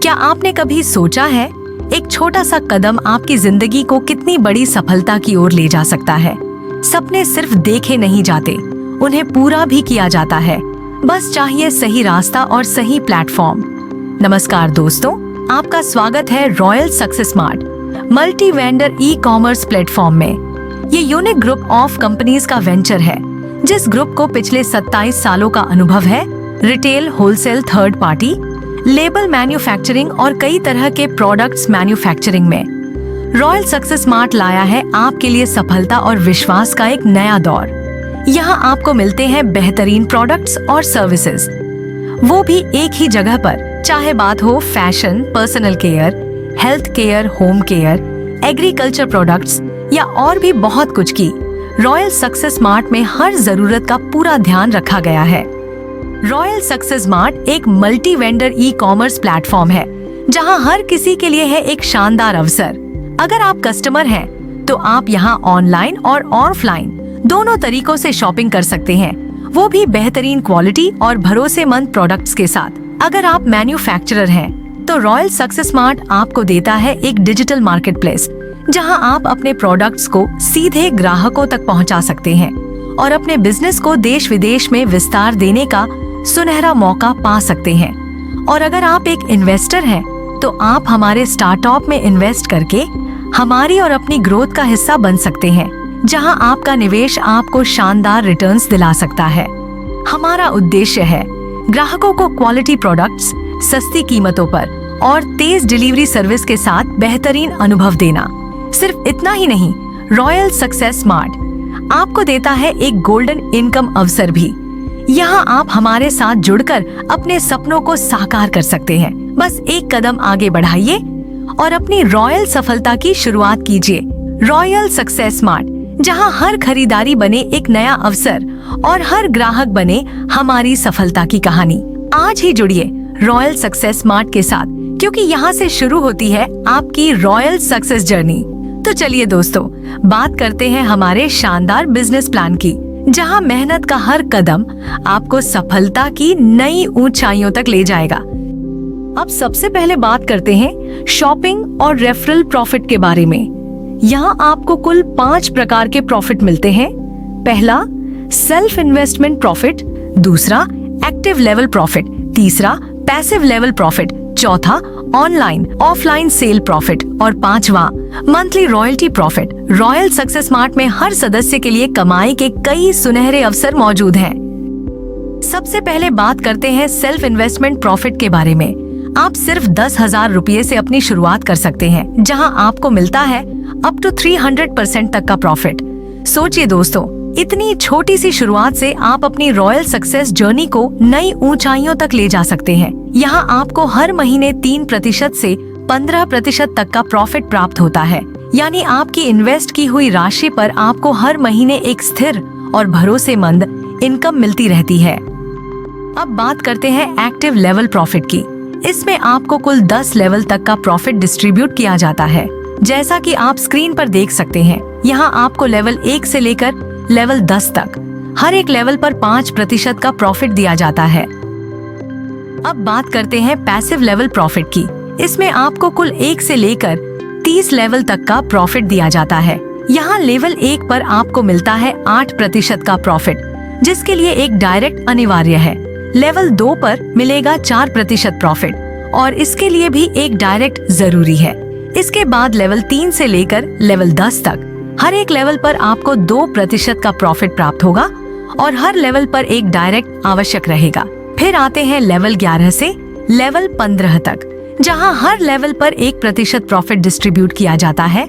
क्या आपने कभी सोचा है एक छोटा सा कदम आपकी जिंदगी को कितनी बड़ी सफलता की ओर ले जा सकता है? सपने सिर्फ देखे नहीं जाते, उन्हें पूरा भी किया जाता है। बस चाहिए सही रास्ता और सही प्लेटफॉर्म। नमस्कार दोस्तों, आपका स्वागत है royal success smart multi vendor e commerce platform में। ये यूनिक ग्रुप ऑफ कंपनीज का वेंचर है, जिस ग्रुप को पिछले 27 सालों का अनुभव है retail, wholesale, third party, label manufacturing और कई तरह के प्रोडक्ट्स मैन्युफैक्चरिंग में। रॉयल सक्सेस स्मार्ट लाया है आपके लिए सफलता और विश्वास का एक नया दौर। यहाँ आपको मिलते हैं बेहतरीन प्रोडक्ट्स और सर्विसेज, वो भी एक ही जगह पर। चाहे बात हो fashion, personal care, health care, home care, agriculture products या और भी बहुत कुछ की, रॉयल सक्सेस स्मार्ट में हर जरूरत का पूरा ध्यान रखा गया है। रॉयल सक्सेस स्मार्ट एक multi vendor e commerce platform है, जहां हर किसी के लिए है एक शानदार अवसर। अगर आप कस्टमर हैं, तो आप यहां ऑनलाइन और ऑफलाइन दोनों तरीकों से शॉपिंग कर सकते हैं, वो भी बेहतरीन क्वालिटी और भरोसेमंद प्रोडक्ट्स के साथ। अगर आप मैन्युफैक्चरर हैं, तो रॉयल सक्सेस स्मार्ट आपको देता है एक डिजिटल मार्केट प्लेस, जहां आप अपने प्रोडक्ट्स को सीधे ग्राहकों तक पहुंचा सकते हैं और अपने बिजनेस को देश विदेश में विस्तार देने का सुनहरा मौका पा सकते हैं। और अगर आप एक इन्वेस्टर हैं, तो आप हमारे स्टार्टअप में इन्वेस्ट करके हमारी और अपनी ग्रोथ का हिस्सा बन सकते हैं, जहां आपका निवेश आपको शानदार रिटर्न्स दिला सकता है। हमारा उद्देश्य है ग्राहकों को क्वालिटी प्रोडक्ट्स सस्ती कीमतों पर और तेज डिलीवरी सर्विस के साथ बेहतरीन अनुभव देना। सिर्फ इतना ही नहीं, रॉयल सक्सेस स्मार्ट आपको देता है एक गोल्डन इनकम अवसर भी। यहाँ आप हमारे साथ जुड़कर अपने सपनों को साकार कर सकते हैं। बस एक कदम आगे बढ़ाइए और अपनी रॉयल सफलता की शुरुआत कीजिए। रॉयल सक्सेस स्मार्ट, जहाँ हर खरीदारी बने एक नया अवसर और हर ग्राहक बने हमारी सफलता की कहानी। आज ही जुड़िए रॉयल सक्सेस स्मार्ट के साथ, क्योंकि यहाँ से शुरू होती है आपकी रॉयल सक्सेस जर्नी। तो चलिए दोस्तों, बात करते हैं हमारे शानदार बिजनेस प्लान की, जहां मेहनत का हर कदम आपको सफलता की नई ऊंचाइयों तक ले जाएगा। अब सबसे पहले बात करते हैं शॉपिंग और रेफरल प्रॉफिट के बारे में। यहाँ आपको कुल 5 प्रकार के प्रॉफिट मिलते हैं। पहला, सेल्फ इन्वेस्टमेंट प्रॉफिट। दूसरा, एक्टिव लेवल प्रॉफिट। तीसरा, पैसिव लेवल प्रॉफिट। चौथा, ऑनलाइन ऑफलाइन सेल प्रॉफिट। और पांचवा, monthly royalty profit. Royal success smart में हर सदस्य के लिए कमाई के कई सुनहरे अवसर मौजूद हैं। सबसे पहले बात करते हैं सेल्फ इन्वेस्टमेंट प्रॉफिट के बारे में। आप सिर्फ 10,000 रुपये से अपनी शुरुआत कर सकते हैं, जहां आपको मिलता है अप टू 300% तक का प्रॉफिट। सोचिए दोस्तों, इतनी छोटी सी शुरुआत से आप अपनी रॉयल सक्सेस जर्नी को नई ऊंचाइयों तक ले जा सकते हैं। यहाँ आपको हर महीने 3% से 15% तक का प्रॉफिट प्राप्त होता है, यानी आपकी इन्वेस्ट की हुई राशि पर आपको हर महीने एक स्थिर और भरोसेमंद इनकम मिलती रहती है। अब बात करते हैं एक्टिव लेवल प्रॉफिट की। इसमें आपको कुल 10 लेवल तक का प्रॉफिट डिस्ट्रीब्यूट किया जाता है, जैसा कि आप स्क्रीन पर देख सकते हैं। यहाँ आपको लेवल 1 से लेकर लेवल 10 तक हर एक लेवल पर 5% का प्रॉफिट दिया जाता है। अब बात करते हैं पैसिव लेवल प्रॉफिट की। इसमें आपको कुल 1 से लेकर 30 लेवल तक का प्रॉफिट दिया जाता है। यहाँ लेवल 1 पर आपको मिलता है 8% का प्रॉफिट, जिसके लिए एक डायरेक्ट अनिवार्य है। लेवल 2 पर मिलेगा 4% प्रॉफिट, और इसके लिए भी एक डायरेक्ट जरूरी है। इसके बाद लेवल 3 से लेकर लेवल 10 तक हर एक लेवल पर आपको 2% का प्रॉफिट प्राप्त होगा, और हर लेवल पर एक डायरेक्ट आवश्यक रहेगा। फिर आते हैं लेवल 11 से लेवल 15 तक, जहां हर लेवल पर 1% प्रॉफिट डिस्ट्रीब्यूट किया जाता है,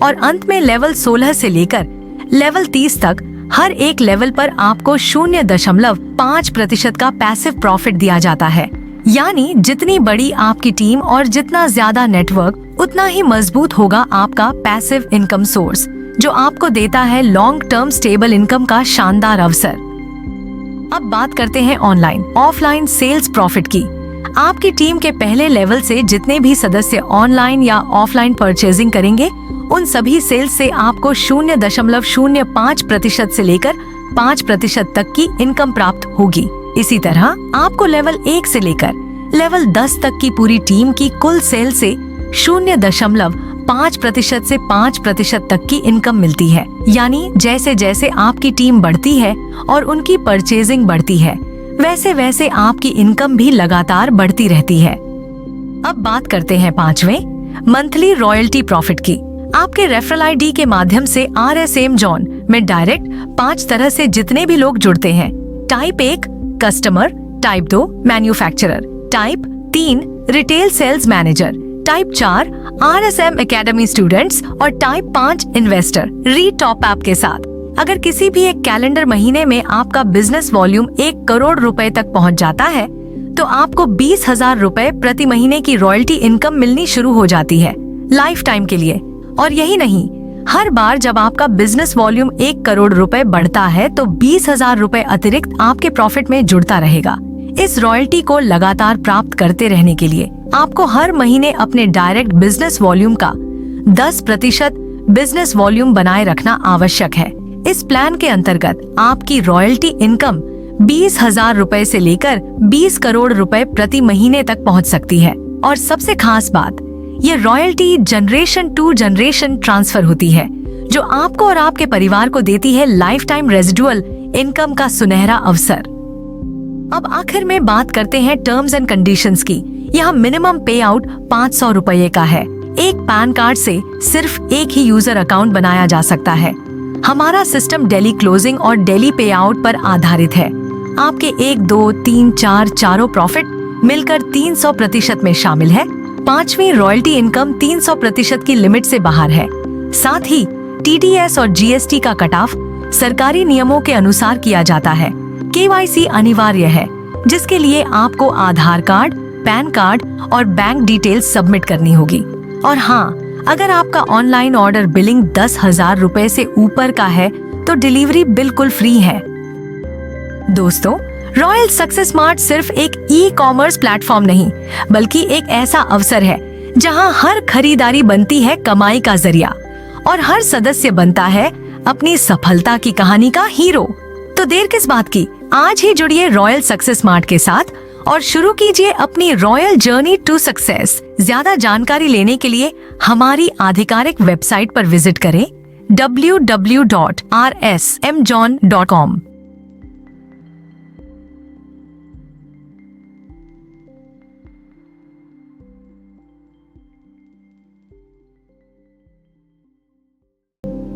और अंत में लेवल 16 से लेकर लेवल 30 तक हर एक लेवल पर आपको 0.5% का पैसिव प्रॉफिट दिया जाता है। यानी जितनी बड़ी आपकी टीम और जितना ज्यादा नेटवर्क, उतना ही मजबूत होगा आपका पैसिव इनकम सोर्स, जो आपको देता है लॉन्ग टर्म स्टेबल इनकम का शानदार अवसर। अब बात करते हैं ऑनलाइन ऑफलाइन सेल्स प्रॉफिट की। आपकी टीम के पहले लेवल से जितने भी सदस्य ऑनलाइन या ऑफलाइन परचेजिंग करेंगे, उन सभी सेल्स से आपको 0.05% से लेकर 5% तक की इनकम प्राप्त होगी। इसी तरह आपको लेवल 1 से लेकर लेवल 10 तक की पूरी टीम की कुल सेल से 0.5% से 5% तक की इनकम मिलती है। यानी जैसे जैसे आपकी टीम बढ़ती है और उनकी परचेजिंग बढ़ती है, वैसे वैसे आपकी इनकम भी लगातार बढ़ती रहती है। अब बात करते हैं 5वें, मंथली रॉयल्टी प्रॉफिट की। आपके रेफरल आईडी के माध्यम से RS एमजॉन में डायरेक्ट 5 तरह से जितने भी लोग जुड़ते हैं। Type 1 customer, type 2 manufacturer, type 3 retail sales manager, type 4 RSM academy students और टाइप 5 इन्वेस्टर री टॉप ऐप के साथ। अगर किसी भी एक कैलेंडर महीने में आपका बिजनेस वॉल्यूम 1 करोड़ रुपए तक पहुंच जाता है तो आपको 20,000 रुपए प्रति महीने की रॉयल्टी इनकम मिलनी शुरू हो जाती है लाइफ टाइम के लिए। और यही नहीं, हर बार जब आपका बिजनेस वॉल्यूम 1 करोड़ रुपए बढ़ता है तो 20,000 रुपए अतिरिक्त आपके प्रॉफिट में जुड़ता रहेगा। इस रॉयल्टी को लगातार प्राप्त करते रहने के लिए आपको हर महीने अपने डायरेक्ट बिजनेस वॉल्यूम का 10% बिजनेस वॉल्यूम बनाए रखना आवश्यक है। इस प्लान के अंतर्गत आपकी रॉयल्टी इनकम 20,000 रुपए से लेकर 20 करोड़ रुपए प्रति महीने तक पहुंच सकती है। और सबसे खास बात, ये royalty generation to generation transfer होती है, जो आपको और आपके परिवार को देती है लाइफ टाइम रेजिडुअल इनकम का सुनहरा अवसर। अब आखिर में बात करते हैं टर्म्स एंड कंडीशंस की। यहाँ मिनिमम पे आउट 500 रुपए का है। एक पैन कार्ड से सिर्फ एक ही यूजर अकाउंट बनाया जा सकता है। हमारा सिस्टम डेली क्लोजिंग और डेली पे आउट पर आधारित है। आपके 1, 2, 3, 4 चारों प्रॉफिट मिलकर 300% में शामिल है। 5वीं रॉयल्टी इनकम 300% की लिमिट से बाहर है। साथ ही TDS और GST का कट ऑफ सरकारी नियमों के अनुसार किया जाता है। KYC अनिवार्य है, जिसके लिए आपको आधार कार्ड, पैन कार्ड और बैंक डिटेल्स सबमिट करनी होगी। और हाँ, अगर आपका ऑनलाइन ऑर्डर बिलिंग 10,000 रुपए से ऊपर का है तो डिलीवरी बिल्कुल फ्री है। दोस्तों, रॉयल सक्सेस मार्ट सिर्फ एक ई-कॉमर्स प्लेटफॉर्म नहीं, बल्कि एक ऐसा अवसर है जहां हर खरीदारी बनती है कमाई का जरिया और हर सदस्य बनता है अपनी सफलता की कहानी का हीरो। तो देर किस बात की, आज ही जुड़िए रॉयल सक्सेस मार्ट के साथ और शुरू कीजिए अपनी रॉयल जर्नी टू सक्सेस। ज्यादा जानकारी लेने के लिए हमारी आधिकारिक वेबसाइट पर विजिट करें www.rsmjohn.com।